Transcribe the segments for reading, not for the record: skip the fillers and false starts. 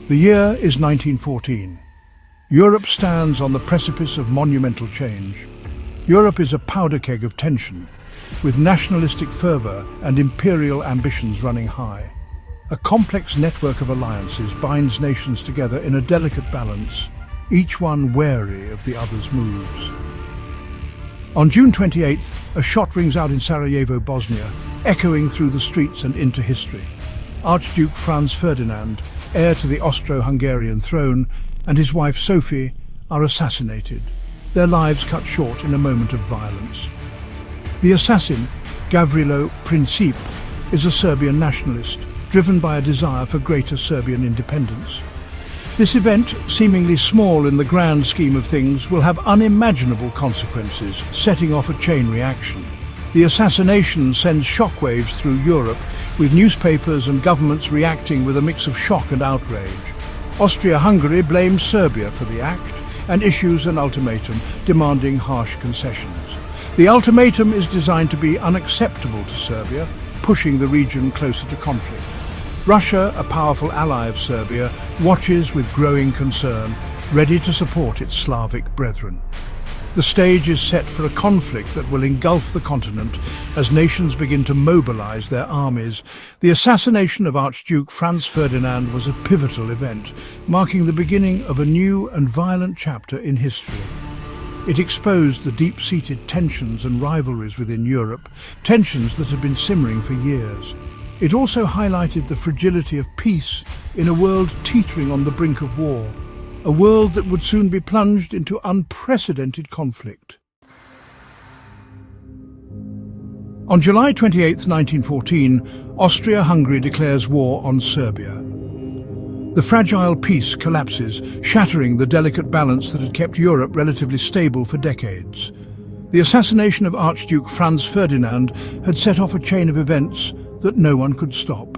The year is 1914. Europe stands on the precipice of monumental change. Europe is a powder keg of tension, with nationalistic fervour and imperial ambitions running high. A complex network of alliances binds nations together in a delicate balance, each one wary of the other's moves. On June 28th, a shot rings out in Sarajevo, Bosnia, echoing through the streets and into history. Archduke Franz Ferdinand, heir to the Austro-Hungarian throne, and his wife Sophie are assassinated, their lives cut short in a moment of violence. The assassin, Gavrilo Princip, is a Serbian nationalist, driven by a desire for greater Serbian independence. This event, seemingly small in the grand scheme of things, will have unimaginable consequences, setting off a chain reaction. The assassination sends shockwaves through Europe, with newspapers and governments reacting with a mix of shock and outrage. Austria-Hungary blames Serbia for the act and issues an ultimatum demanding harsh concessions. The ultimatum is designed to be unacceptable to Serbia, pushing the region closer to conflict. Russia, a powerful ally of Serbia, watches with growing concern, ready to support its Slavic brethren. The stage is set for a conflict that will engulf the continent as nations begin to mobilize their armies. The assassination of Archduke Franz Ferdinand was a pivotal event, marking the beginning of a new and violent chapter in history. It exposed the deep-seated tensions and rivalries within Europe, tensions that had been simmering for years. It also highlighted the fragility of peace in a world teetering on the brink of war. A world that would soon be plunged into unprecedented conflict. On July 28, 1914, Austria-Hungary declares war on Serbia. The fragile peace collapses, shattering the delicate balance that had kept Europe relatively stable for decades. The assassination of Archduke Franz Ferdinand had set off a chain of events that no one could stop.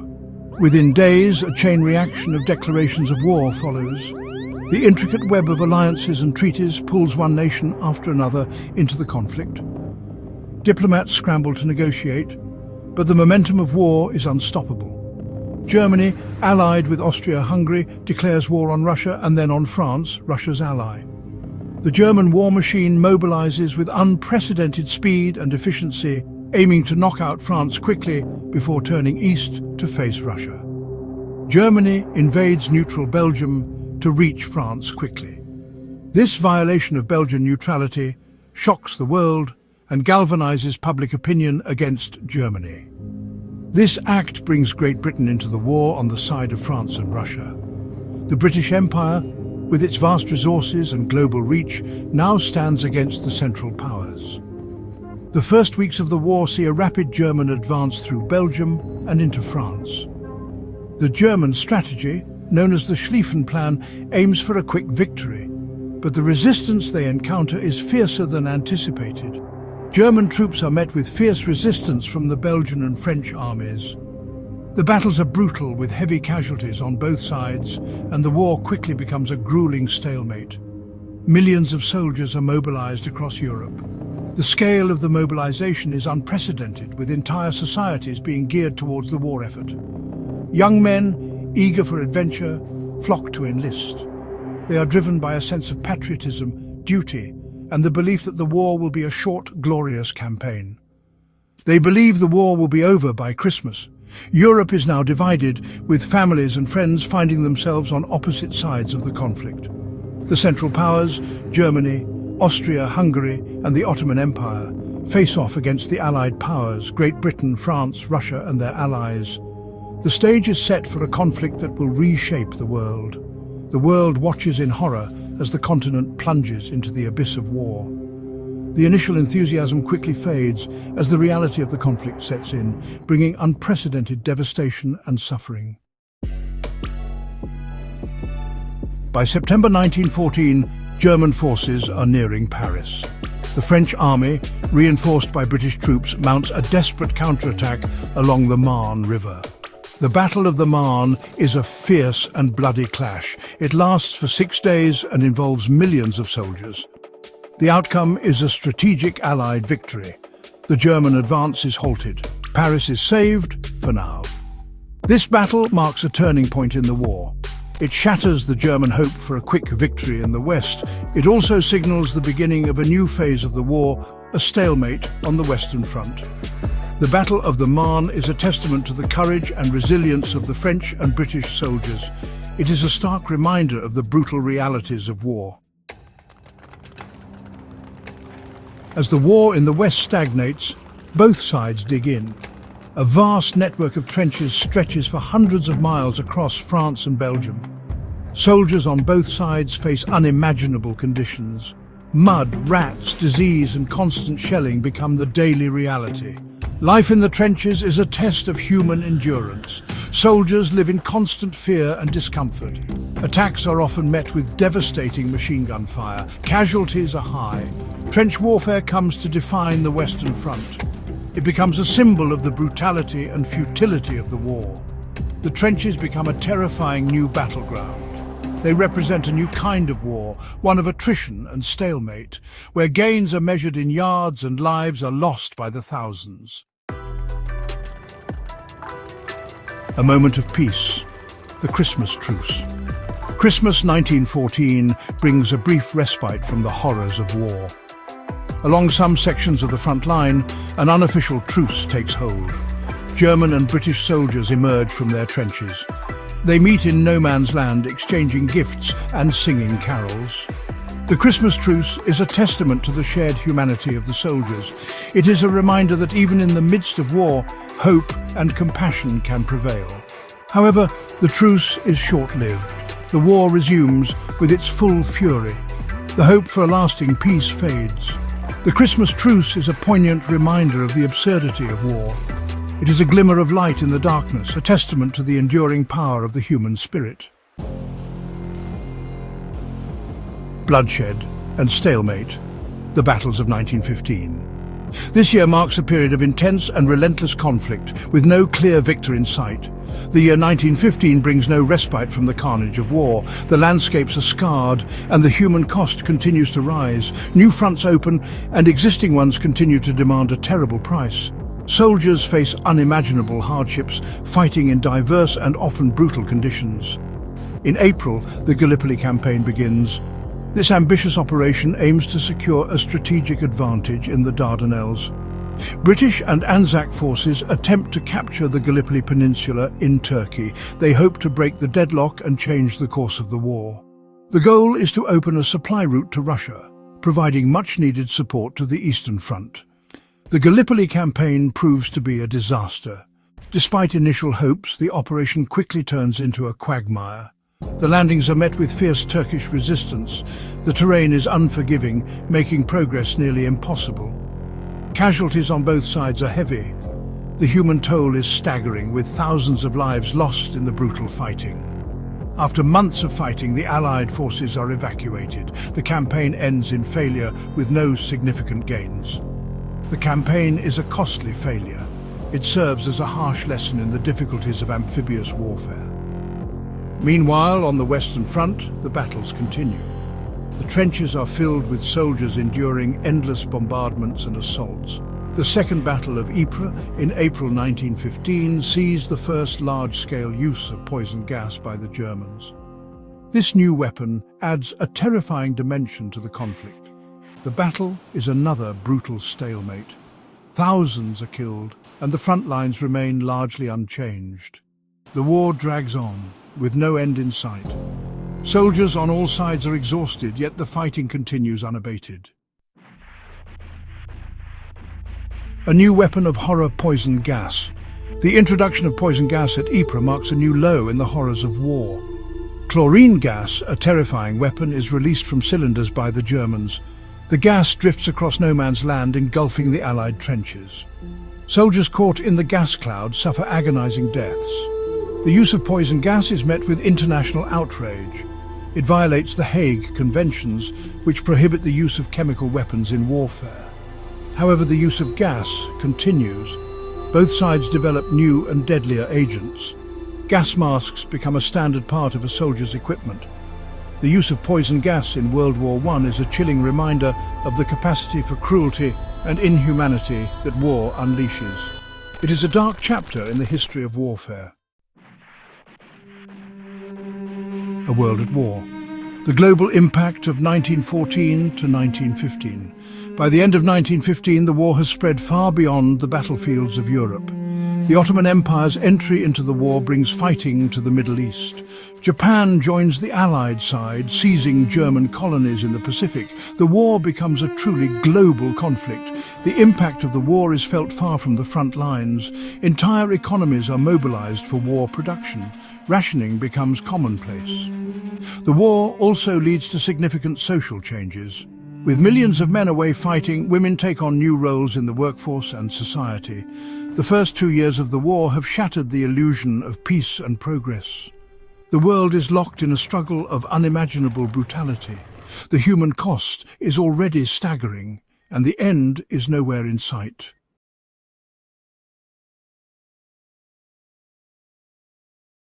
Within days, a chain reaction of declarations of war follows. The intricate web of alliances and treaties pulls one nation after another into the conflict. Diplomats scramble to negotiate, but the momentum of war is unstoppable. Germany, allied with Austria-Hungary, declares war on Russia and then on France, Russia's ally. The German war machine mobilizes with unprecedented speed and efficiency, aiming to knock out France quickly before turning east to face Russia. Germany invades neutral Belgium to reach France quickly. This violation of Belgian neutrality shocks the world and galvanizes public opinion against Germany. This act brings Great Britain into the war on the side of France and Russia. The British Empire, with its vast resources and global reach, now stands against the Central Powers. The first weeks of the war see a rapid German advance through Belgium and into France. The German strategy, known as the Schlieffen Plan, aims for a quick victory, but the resistance they encounter is fiercer than anticipated. German troops are met with fierce resistance from the Belgian and French armies. The battles are brutal, with heavy casualties on both sides, and the war quickly becomes a grueling stalemate. Millions of soldiers are mobilized across Europe. The scale of the mobilization is unprecedented, with entire societies being geared towards the war effort. Young men, eager for adventure, flock to enlist. They are driven by a sense of patriotism, duty, and the belief that the war will be a short, glorious campaign. They believe the war will be over by Christmas. Europe is now divided, with families and friends finding themselves on opposite sides of the conflict. The Central Powers, Germany, Austria-Hungary, and the Ottoman Empire, face off against the Allied powers, Great Britain, France, Russia, and their allies. The stage is set for a conflict that will reshape the world. The world watches in horror as the continent plunges into the abyss of war. The initial enthusiasm quickly fades as the reality of the conflict sets in, bringing unprecedented devastation and suffering. By September 1914, German forces are nearing Paris. The French army, reinforced by British troops, mounts a desperate counterattack along the Marne River. The Battle of the Marne is a fierce and bloody clash. It lasts for 6 days and involves millions of soldiers. The outcome is a strategic Allied victory. The German advance is halted. Paris is saved for now. This battle marks a turning point in the war. It shatters the German hope for a quick victory in the West. It also signals the beginning of a new phase of the war, a stalemate on the Western Front. The Battle of the Marne is a testament to the courage and resilience of the French and British soldiers. It is a stark reminder of the brutal realities of war. As the war in the West stagnates, both sides dig in. A vast network of trenches stretches for hundreds of miles across France and Belgium. Soldiers on both sides face unimaginable conditions. Mud, rats, disease and constant shelling become the daily reality. Life in the trenches is a test of human endurance. Soldiers live in constant fear and discomfort. Attacks are often met with devastating machine gun fire. Casualties are high. Trench warfare comes to define the Western Front. It becomes a symbol of the brutality and futility of the war. The trenches become a terrifying new battleground. They represent a new kind of war, one of attrition and stalemate, where gains are measured in yards and lives are lost by the thousands. A moment of peace, the Christmas truce. Christmas 1914 brings a brief respite from the horrors of war. Along some sections of the front line, an unofficial truce takes hold. German and British soldiers emerge from their trenches. They meet in no man's land, exchanging gifts and singing carols. The Christmas truce is a testament to the shared humanity of the soldiers. It is a reminder that even in the midst of war, hope and compassion can prevail. However, the truce is short-lived. The war resumes with its full fury. The hope for a lasting peace fades. The Christmas truce is a poignant reminder of the absurdity of war. It is a glimmer of light in the darkness, a testament to the enduring power of the human spirit. Bloodshed and stalemate, the battles of 1915. This year marks a period of intense and relentless conflict, with no clear victor in sight. The year 1915 brings no respite from the carnage of war. The landscapes are scarred, and the human cost continues to rise. New fronts open, and existing ones continue to demand a terrible price. Soldiers face unimaginable hardships, fighting in diverse and often brutal conditions. In April, the Gallipoli campaign begins. This ambitious operation aims to secure a strategic advantage in the Dardanelles. British and Anzac forces attempt to capture the Gallipoli Peninsula in Turkey. They hope to break the deadlock and change the course of the war. The goal is to open a supply route to Russia, providing much-needed support to the Eastern Front. The Gallipoli campaign proves to be a disaster. Despite initial hopes, the operation quickly turns into a quagmire. The landings are met with fierce Turkish resistance. The terrain is unforgiving, making progress nearly impossible. Casualties on both sides are heavy. The human toll is staggering, with thousands of lives lost in the brutal fighting. After months of fighting, the Allied forces are evacuated. The campaign ends in failure, with no significant gains. The campaign is a costly failure. It serves as a harsh lesson in the difficulties of amphibious warfare. Meanwhile, on the Western Front, the battles continue. The trenches are filled with soldiers enduring endless bombardments and assaults. The Second Battle of Ypres in April 1915 sees the first large-scale use of poison gas by the Germans. This new weapon adds a terrifying dimension to the conflict. The battle is another brutal stalemate. Thousands are killed, and the front lines remain largely unchanged. The war drags on, with no end in sight. Soldiers on all sides are exhausted, yet the fighting continues unabated. A new weapon of horror, poison gas. The introduction of poison gas at Ypres marks a new low in the horrors of war. Chlorine gas, a terrifying weapon, is released from cylinders by the Germans. The gas drifts across no man's land, engulfing the Allied trenches. Soldiers caught in the gas cloud suffer agonizing deaths. The use of poison gas is met with international outrage. It violates the Hague Conventions, which prohibit the use of chemical weapons in warfare. However, the use of gas continues. Both sides develop new and deadlier agents. Gas masks become a standard part of a soldier's equipment. The use of poison gas in World War I is a chilling reminder of the capacity for cruelty and inhumanity that war unleashes. It is a dark chapter in the history of warfare. a world at war. The global impact of 1914 to 1915. By the end of 1915, the war has spread far beyond the battlefields of Europe. The Ottoman Empire's entry into the war brings fighting to the Middle East. Japan joins the Allied side, seizing German colonies in the Pacific. The war becomes a truly global conflict. The impact of the war is felt far from the front lines. Entire economies are mobilized for war production. Rationing becomes commonplace. The war also leads to significant social changes. With millions of men away fighting, women take on new roles in the workforce and society. The first 2 years of the war have shattered the illusion of peace and progress. The world is locked in a struggle of unimaginable brutality. The human cost is already staggering, and the end is nowhere in sight.